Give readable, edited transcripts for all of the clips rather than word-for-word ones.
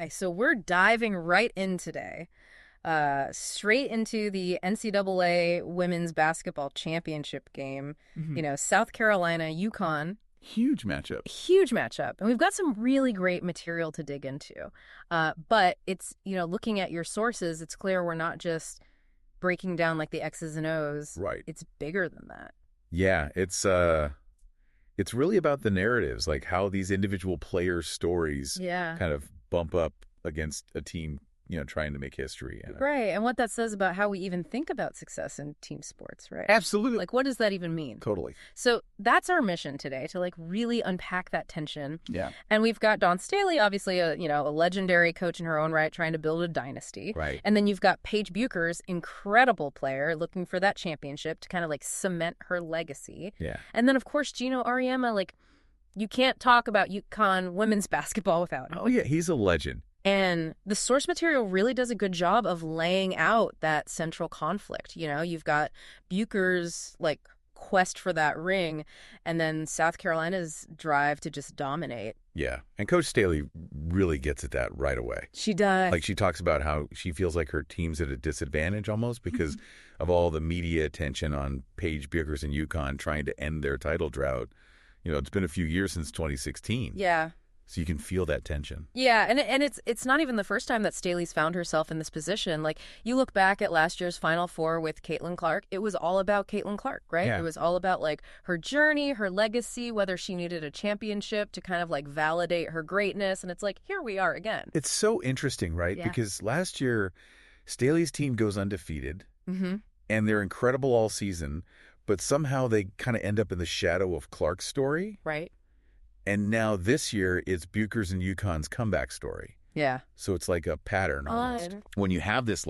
So we're diving right in today, straight into the NCAA Women's Basketball Championship game. South Carolina, UConn. Huge matchup. Huge matchup. And we've got some really great material to dig into. But it's, looking at your sources, it's clear we're not just breaking down like the X's and O's. Right. It's bigger than that. Yeah, it's really about the narratives, like how these individual players' stories kind of bump up against a team, trying to make history. Right, and what that says about how we even think about success in team sports, right? Absolutely. Like, what does that even mean? Totally. So that's our mission today, to really unpack that tension. Yeah. And we've got Dawn Staley, obviously a legendary coach in her own right, trying to build a dynasty. Right. And then you've got Paige Bueckers, incredible player, looking for that championship to kind of cement her legacy. Yeah. And then, of course, Gino Auriemma, you can't talk about UConn women's basketball without him. Oh, yeah, he's a legend. And the source material really does a good job of laying out that central conflict. You've got Bueckers' quest for that ring, and then South Carolina's drive to just dominate. Yeah. And Coach Staley really gets at that right away. She does. She talks about how she feels like her team's at a disadvantage almost because of all the media attention on Paige Bueckers and UConn trying to end their title drought. It's been a few years since 2016. Yeah. So you can feel that tension. Yeah, and it's not even the first time that Staley's found herself in this position. You look back at last year's Final Four with Caitlin Clark, it was all about Caitlin Clark, right? Yeah. It was all about her journey, her legacy, whether she needed a championship to kind of validate her greatness. And it's here we are again. It's so interesting, right? Yeah. Because last year, Staley's team goes undefeated, and they're incredible all season, but somehow they kind of end up in the shadow of Clark's story. Right. And now this year, it's Bueckers and UConn's comeback story. Yeah. So it's like a pattern almost. When you have this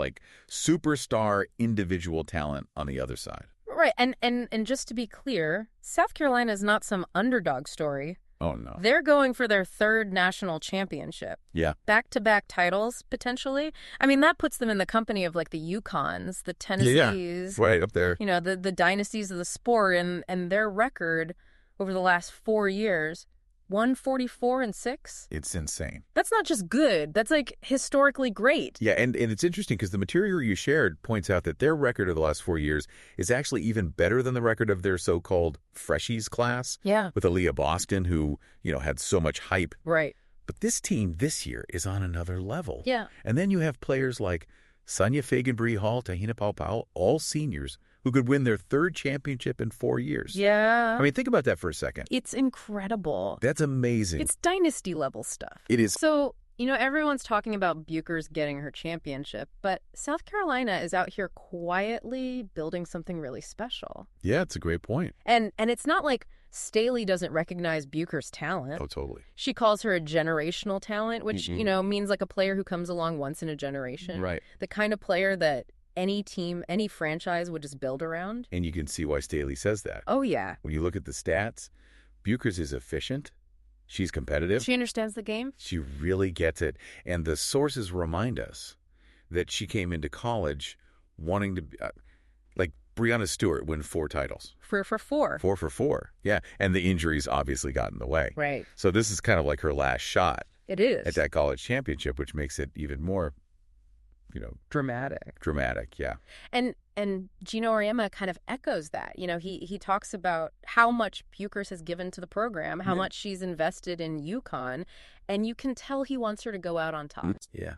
superstar individual talent on the other side. Right. And just to be clear, South Carolina is not some underdog story. Oh, no. They're going for their third national championship. Yeah. Back-to-back titles, potentially. I mean, that puts them in the company of the UConns, the Tennessees. Yeah. Right up there. The dynasties of the sport, and their record over the last 4 years, 144-6. It's insane. That's not just good. That's historically great. Yeah, and it's interesting because the material you shared points out that their record of the last 4 years is actually even better than the record of their so-called freshies class. Yeah. With Aaliyah Boston, who, had so much hype. Right. But this team this year is on another level. Yeah. And then you have players like Sonia Fagan-Bree Hall, Tahina Paupau, all seniors, who could win their third championship in 4 years. Yeah. I mean, think about that for a second. It's incredible. That's amazing. It's dynasty level stuff. It is. So, everyone's talking about Bueckers getting her championship, but South Carolina is out here quietly building something really special. Yeah, it's a great point. And it's not like Staley doesn't recognize Bueckers' talent. Oh, totally. She calls her a generational talent, which, means a player who comes along once in a generation. Right. The kind of player that any team, any franchise would just build around. And you can see why Staley says that. Oh, yeah. When you look at the stats, Bueckers is efficient. She's competitive. She understands the game. She really gets it. And the sources remind us that she came into college wanting to, Breanna Stewart, win 4 titles. 4 for 4. 4 for 4. Yeah. And the injuries obviously got in the way. Right. So this is kind of her last shot. It is. At that college championship, which makes it even more, dramatic. Dramatic, yeah. And Gino Auriemma kind of echoes that. He talks about how much Bueckers has given to the program, how much she's invested in UConn, and you can tell he wants her to go out on top. Yeah.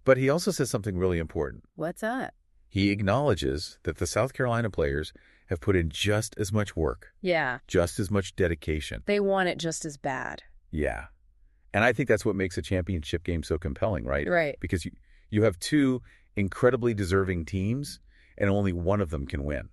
But he also says something really important. What's that? He acknowledges that the South Carolina players have put in just as much work. Yeah. Just as much dedication. They want it just as bad. Yeah. And I think that's what makes a championship game so compelling, right? Right. Because you have 2 incredibly deserving teams, and only one of them can win.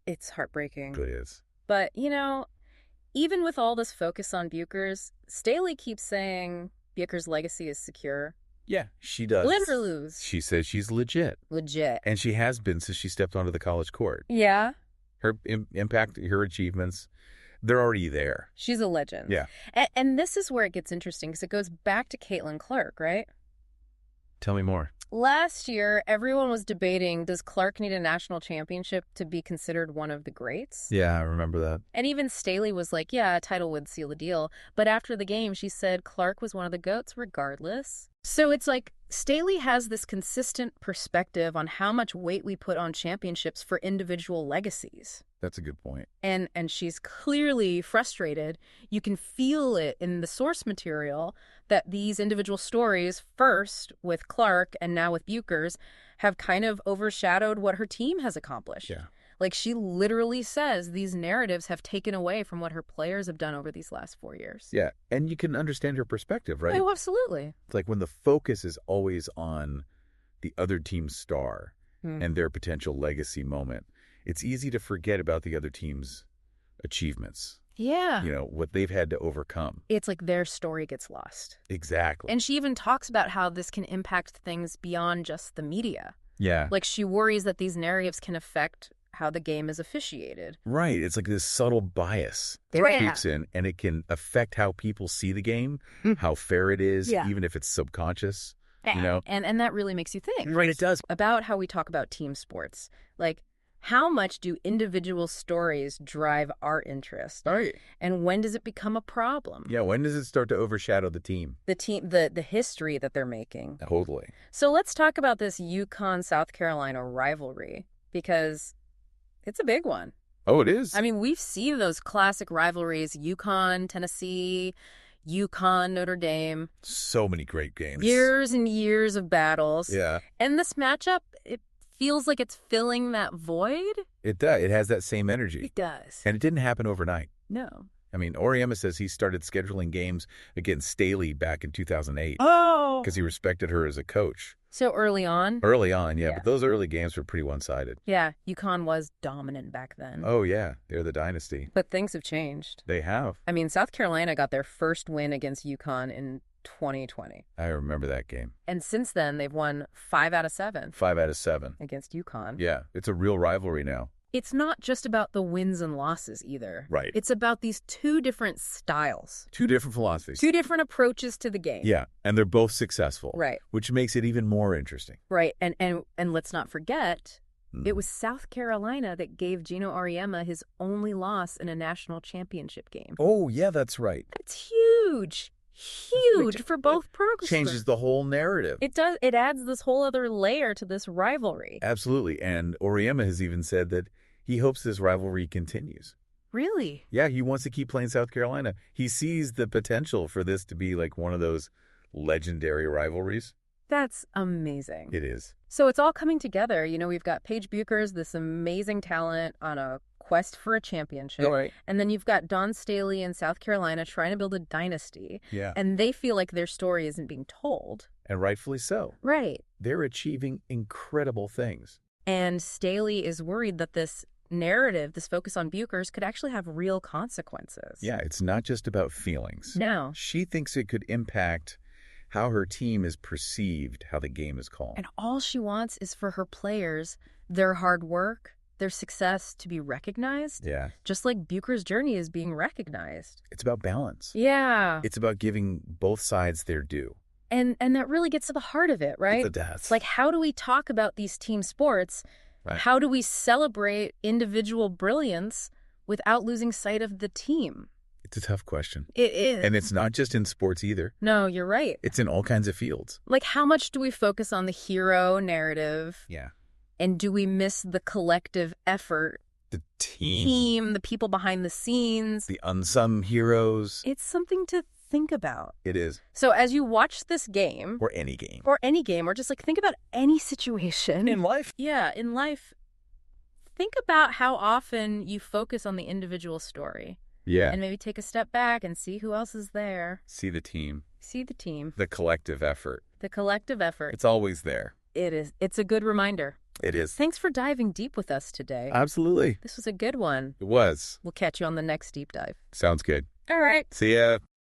It's heartbreaking. It is. But, even with all this focus on Bueckers, Staley keeps saying Bueckers' legacy is secure. Yeah, she does. Win or lose. She says she's legit. Legit. And she has been since she stepped onto the college court. Yeah. Her impact, her achievements, they're already there. She's a legend. Yeah. And this is where it gets interesting because it goes back to Caitlin Clark, right? Tell me more. Last year, everyone was debating, does Clark need a national championship to be considered one of the greats? Yeah, I remember that. And even Staley was like, yeah, a title would seal the deal. But after the game, she said Clark was one of the GOATs regardless. So it's like Staley has this consistent perspective on how much weight we put on championships for individual legacies. That's a good point. And she's clearly frustrated. You can feel it in the source material that these individual stories, first with Clark and now with Bueckers, have kind of overshadowed what her team has accomplished. Yeah. Like, she literally says these narratives have taken away from what her players have done over these last 4 years. Yeah, and you can understand her perspective, right? Oh, absolutely. It's like when the focus is always on the other team's star and their potential legacy moment, it's easy to forget about the other team's achievements. Yeah. You know, what they've had to overcome. It's like their story gets lost. Exactly. And she even talks about how this can impact things beyond just the media. Yeah. Like, she worries that these narratives can affect how the game is officiated. Right. It's like this subtle bias that creeps in, and it can affect how people see the game, how fair it is, even if it's subconscious, you know? And that really makes you think. Right, it does. About how we talk about team sports. Like, how much do individual stories drive our interest? Right. And when does it become a problem? Yeah, when does it start to overshadow the team? The history that they're making. Totally. So let's talk about this UConn-South Carolina rivalry, because it's a big one. Oh, it is? I mean, we've seen those classic rivalries, UConn, Tennessee, UConn, Notre Dame. So many great games. Years and years of battles. Yeah. And this matchup, it feels like it's filling that void. It does. It has that same energy. It does. And it didn't happen overnight. No. I mean, Oriema says he started scheduling games against Staley back in 2008. Oh! Because he respected her as a coach. So early on? Early on, yeah. But those early games were pretty one-sided. Yeah, UConn was dominant back then. Oh, yeah. They're the dynasty. But things have changed. They have. I mean, South Carolina got their first win against UConn in 2020. I remember that game. And since then, they've won 5 out of 7. 5 out of 7. Against UConn. Yeah, it's a real rivalry now. It's not just about the wins and losses either. Right. It's about these two different styles. Two different philosophies. Two different approaches to the game. Yeah, and they're both successful. Right. Which makes it even more interesting. Right, and let's not forget, it was South Carolina that gave Gino Auriemma his only loss in a national championship game. Oh, yeah, that's right. That's huge. Huge for both programs. Changes the whole narrative. It does. It adds this whole other layer to this rivalry. Absolutely. And Auriemma has even said that he hopes this rivalry continues. Really? Yeah, he wants to keep playing South Carolina. He sees the potential for this to be like one of those legendary rivalries. That's amazing. It is. So it's all coming together. You know, we've got Paige Bueckers, this amazing talent on a quest for a championship. Right. And then you've got Don Staley in South Carolina trying to build a dynasty. Yeah. And they feel like their story isn't being told. And rightfully so. Right. They're achieving incredible things. And Staley is worried that this narrative, this focus on Bueckers, could actually have real consequences. Yeah, it's not just about feelings. No. She thinks it could impact how her team is perceived, how the game is called. And all she wants is for her players, their hard work, their success to be recognized. Yeah. Just like Bueckers' journey is being recognized. It's about balance. Yeah. It's about giving both sides their due. And that really gets to the heart of it, right? It does. It's like, how do we talk about these team sports? Right. How do we celebrate individual brilliance without losing sight of the team? It's a tough question. It is. And it's not just in sports either. No, you're right. It's in all kinds of fields. Like, how much do we focus on the hero narrative? Yeah. And do we miss the collective effort? The team. The people behind the scenes. The unsung heroes. It's something to think about. It is. So as you watch this game. Or any game. Or just like think about any situation. In life. Yeah, in life. Think about how often you focus on the individual story. Yeah. And maybe take a step back and see who else is there. See the team. See the team. The collective effort. The collective effort. It's always there. It is. It's a good reminder. It is. Thanks for diving deep with us today. Absolutely. This was a good one. It was. We'll catch you on the next deep dive. Sounds good. All right. See ya.